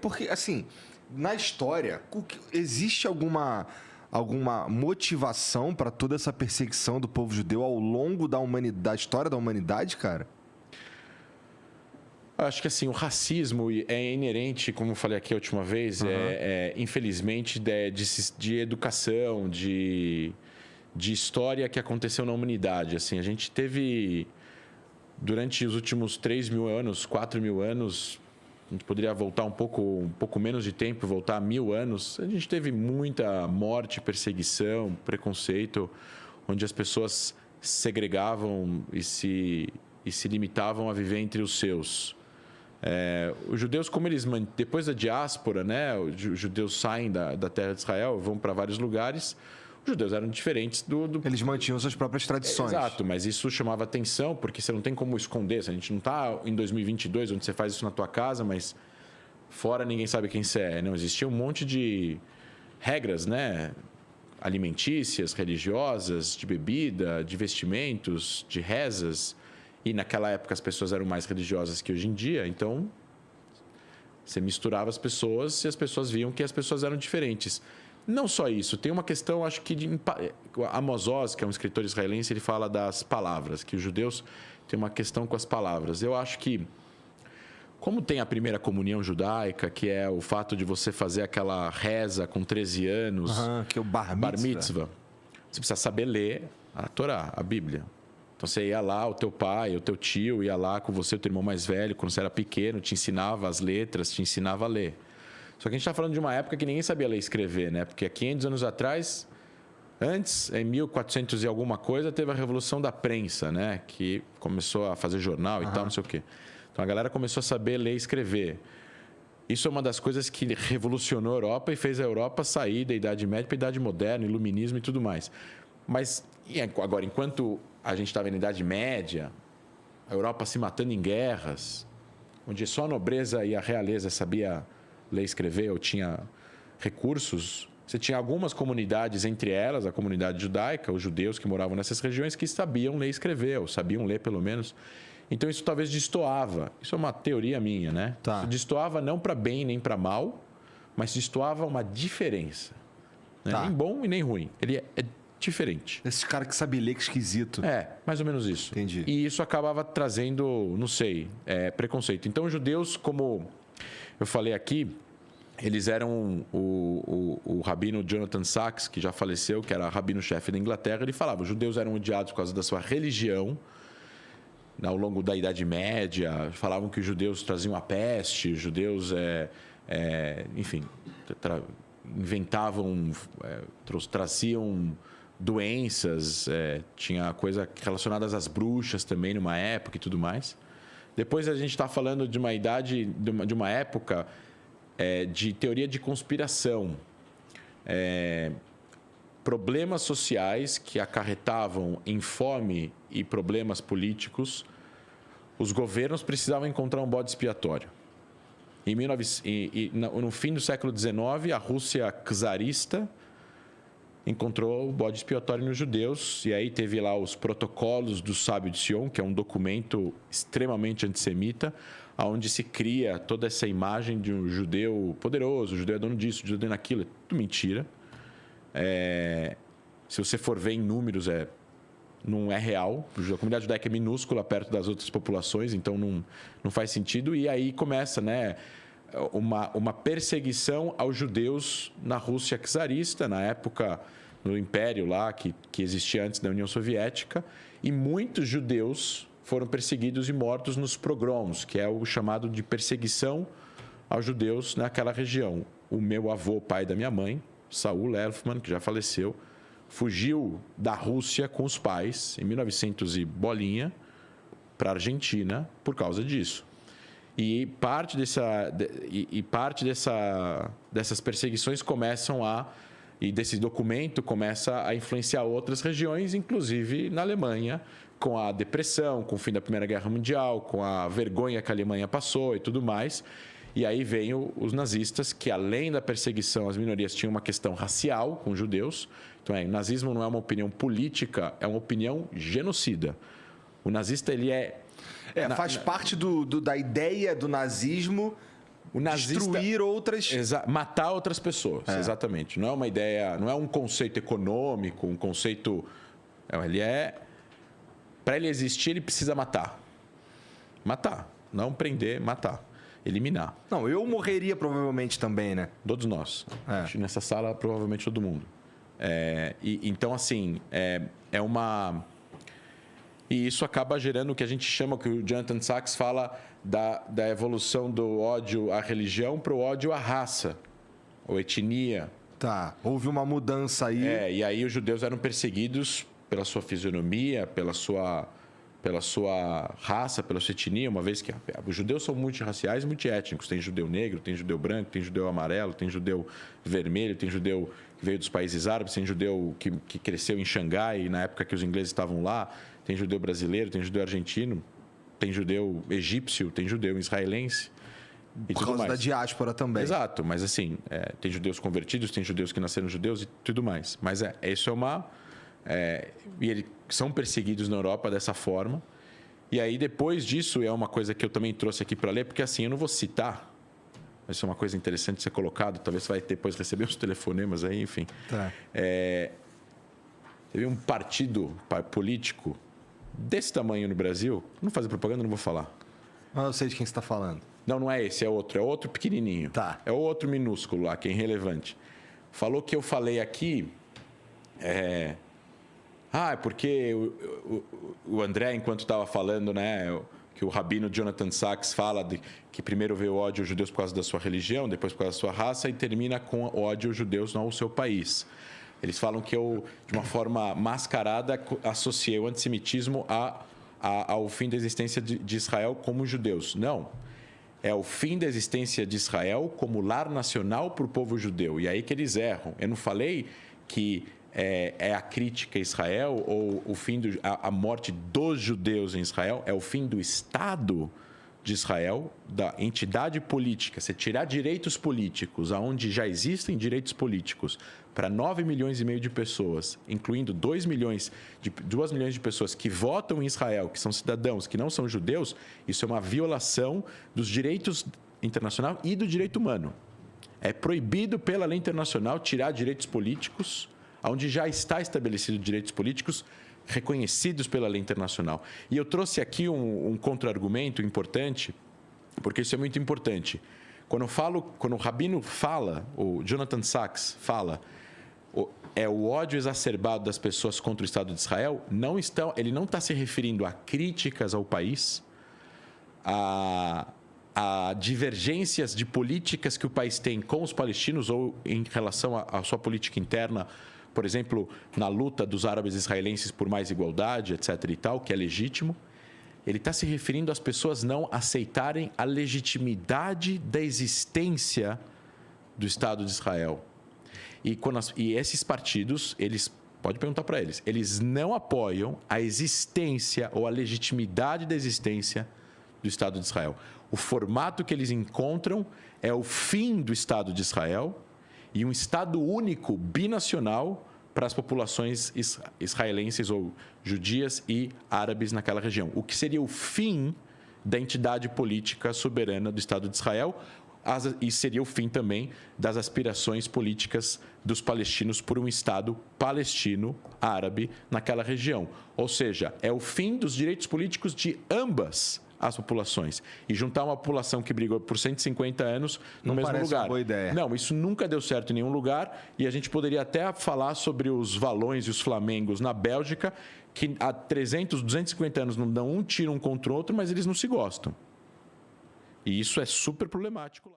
Porque, assim, na história, existe alguma motivação para toda essa perseguição do povo judeu ao longo da história da humanidade, cara? Acho que assim, o racismo é inerente, como eu falei aqui a última vez, infelizmente, de educação, de história que aconteceu na humanidade. Assim, a gente teve, durante os últimos 3.000 anos, 4.000 anos, a gente poderia voltar um pouco menos de tempo, voltar a 1.000 anos, a gente teve muita morte, perseguição, preconceito, onde as pessoas segregavam e se limitavam a viver entre os seus. Os judeus, como eles depois da diáspora, né, os judeus saem da terra de Israel, vão para vários lugares. Os judeus eram diferentes do... Eles mantinham suas próprias tradições. Exato, mas isso chamava atenção, porque você não tem como esconder. A gente não está em 2022, onde você faz isso na tua casa, mas fora ninguém sabe quem você é. Não, existia um monte de regras, né, alimentícias, religiosas, de bebida, de vestimentos, de rezas. E naquela época as pessoas eram mais religiosas que hoje em dia, então você misturava as pessoas e as pessoas viam que as pessoas eram diferentes. Não só isso, tem uma questão, acho que Amos Oz, que é um escritor israelense, ele fala das palavras, que os judeus têm uma questão com as palavras. Eu acho que, como tem a primeira comunhão judaica, que é o fato de você fazer aquela reza com 13 anos, que é o Bar Mitzvah, você precisa saber ler a Torá, a Bíblia. Então, você ia lá, o teu pai, o teu tio ia lá com você, o teu irmão mais velho, quando você era pequeno, te ensinava as letras, te ensinava a ler. Só que a gente está falando de uma época que ninguém sabia ler e escrever, né? Porque há 500 anos atrás, antes, em 1400 e alguma coisa, teve a Revolução da Prensa, né? Que começou a fazer jornal e tal, não sei o quê. Então, a galera começou a saber ler e escrever. Isso é uma das coisas que revolucionou a Europa e fez a Europa sair da Idade Média para a Idade Moderna, Iluminismo e tudo mais. Mas, agora, enquanto a gente estava na Idade Média, a Europa se matando em guerras, onde só a nobreza e a realeza sabia ler e escrever ou tinha recursos, você tinha algumas comunidades, entre elas a comunidade judaica, os judeus que moravam nessas regiões, que sabiam ler e escrever, ou sabiam ler pelo menos. Então isso talvez destoava. Isso é uma teoria minha, né? Tá. Isso destoava não para bem nem para mal, mas destoava uma diferença. Né? Tá. Nem bom e nem ruim. Ele é diferente. Esse cara que sabe ler, que esquisito. Mais ou menos isso. Entendi. E isso acabava trazendo, não sei, preconceito. Então, os judeus, como eu falei aqui, eles eram o rabino Jonathan Sacks, que já faleceu, que era rabino-chefe da Inglaterra, ele falava, os judeus eram odiados por causa da sua religião, ao longo da Idade Média, falavam que os judeus traziam a peste, os judeus, enfim, inventavam, traziam doenças, tinha coisa relacionadas às bruxas também numa época e tudo mais. Depois a gente está falando de uma idade, de uma época de teoria de conspiração. Problemas sociais que acarretavam em fome e problemas políticos, os governos precisavam encontrar um bode expiatório. No fim do século XIX, a Rússia czarista encontrou o bode expiatório nos judeus, e aí teve lá os protocolos do Sábio de Sion, que é um documento extremamente antissemita, onde se cria toda essa imagem de um judeu poderoso, o judeu é dono disso, o judeu é dono daquilo, é tudo mentira. Se você for ver em números, não é real. A comunidade judaica é minúscula perto das outras populações, então não faz sentido. E aí começa, né, uma perseguição aos judeus na Rússia czarista, na época, no Império lá, que existia antes da União Soviética. E muitos judeus foram perseguidos e mortos nos pogroms, que é o chamado de perseguição aos judeus naquela região. O meu avô, pai da minha mãe, Saul Elfman, que já faleceu, fugiu da Rússia com os pais, em 1900 e bolinha, para a Argentina por causa disso. E parte dessas perseguições começam e desse documento começa a influenciar outras regiões, inclusive na Alemanha, com a depressão, com o fim da Primeira Guerra Mundial, com a vergonha que a Alemanha passou e tudo mais. E aí vem os nazistas, que além da perseguição às minorias, tinham uma questão racial com os judeus. Então, o nazismo não é uma opinião política, é uma opinião genocida. O nazista, ele faz parte da ideia do nazismo O nazista... Destruir outras... Matar outras pessoas, exatamente. Não é uma ideia, não é um conceito econômico, um conceito... Ele é... Para ele existir, ele precisa matar. Matar. Não prender, matar. Eliminar. Não, eu morreria provavelmente também, né? Todos nós. Nessa sala, provavelmente todo mundo. Então, assim, é uma... E isso acaba gerando o que a gente chama, que o Jonathan Sachs fala da evolução do ódio à religião para o ódio à raça, ou etnia. Tá, houve uma mudança aí. E aí os judeus eram perseguidos pela sua fisionomia, pela sua raça, pela sua etnia, uma vez que os judeus são multirraciais e multiétnicos. Tem judeu negro, tem judeu branco, tem judeu amarelo, tem judeu vermelho, tem judeu que veio dos países árabes, tem judeu que cresceu em Xangai, na época que os ingleses estavam lá, tem judeu brasileiro, tem judeu argentino, tem judeu egípcio, tem judeu israelense. E por causa da diáspora também. Exato, mas assim, tem judeus convertidos, tem judeus que nasceram judeus e tudo mais. Mas isso é uma... e eles são perseguidos na Europa dessa forma. E aí, depois disso, é uma coisa que eu também trouxe aqui para ler, porque assim, eu não vou citar, vai ser uma coisa interessante de ser colocado, talvez você vai depois receber uns telefonemas aí, enfim. Tá. Teve um partido político desse tamanho no Brasil, não fazer propaganda, não vou falar. Mas eu sei de quem você está falando. Não é esse, é outro pequenininho. Tá. É outro minúsculo lá, que é irrelevante. Falou que eu falei aqui... porque o André, enquanto estava falando, né, que o rabino Jonathan Sachs fala que primeiro veio o ódio aos judeus por causa da sua religião, depois por causa da sua raça, e termina com o ódio aos judeus não ao seu país. Eles falam que eu, de uma forma mascarada, associei o antissemitismo ao fim da existência de Israel como judeus. Não. É o fim da existência de Israel como lar nacional para o povo judeu. E aí que eles erram. Eu não falei que é a crítica a Israel ou o fim a morte dos judeus em Israel. É o fim do Estado de Israel, da entidade política. Você tirar direitos políticos, aonde já existem direitos políticos, para 9 milhões e meio de pessoas, incluindo 2 milhões de pessoas que votam em Israel, que são cidadãos, que não são judeus, isso é uma violação dos direitos internacionais e do direito humano. É proibido pela lei internacional tirar direitos políticos, onde já está estabelecido direitos políticos reconhecidos pela lei internacional. E eu trouxe aqui um contra-argumento importante, porque isso é muito importante. Quando o rabino fala, o Jonathan Sachs fala, o ódio exacerbado das pessoas contra o Estado de Israel, ele não está se referindo a críticas ao país, a divergências de políticas que o país tem com os palestinos ou em relação à sua política interna, por exemplo, na luta dos árabes israelenses por mais igualdade, etc. e tal, que é legítimo. Ele está se referindo às pessoas não aceitarem a legitimidade da existência do Estado de Israel. E esses partidos, pode perguntar para eles, eles não apoiam a existência ou a legitimidade da existência do Estado de Israel. O formato que eles encontram é o fim do Estado de Israel e um Estado único, binacional, para as populações israelenses ou judias e árabes naquela região. O que seria o fim da entidade política soberana do Estado de Israel e seria o fim também das aspirações políticas dos palestinos por um Estado palestino-árabe naquela região. Ou seja, é o fim dos direitos políticos de ambas as populações. E juntar uma população que brigou por 150 anos no mesmo lugar. Não parece uma boa ideia. Não, isso nunca deu certo em nenhum lugar. E a gente poderia até falar sobre os valões e os flamengos na Bélgica, que há 300, 250 anos não dão um tiro um contra o outro, mas eles não se gostam. E isso é super problemático lá.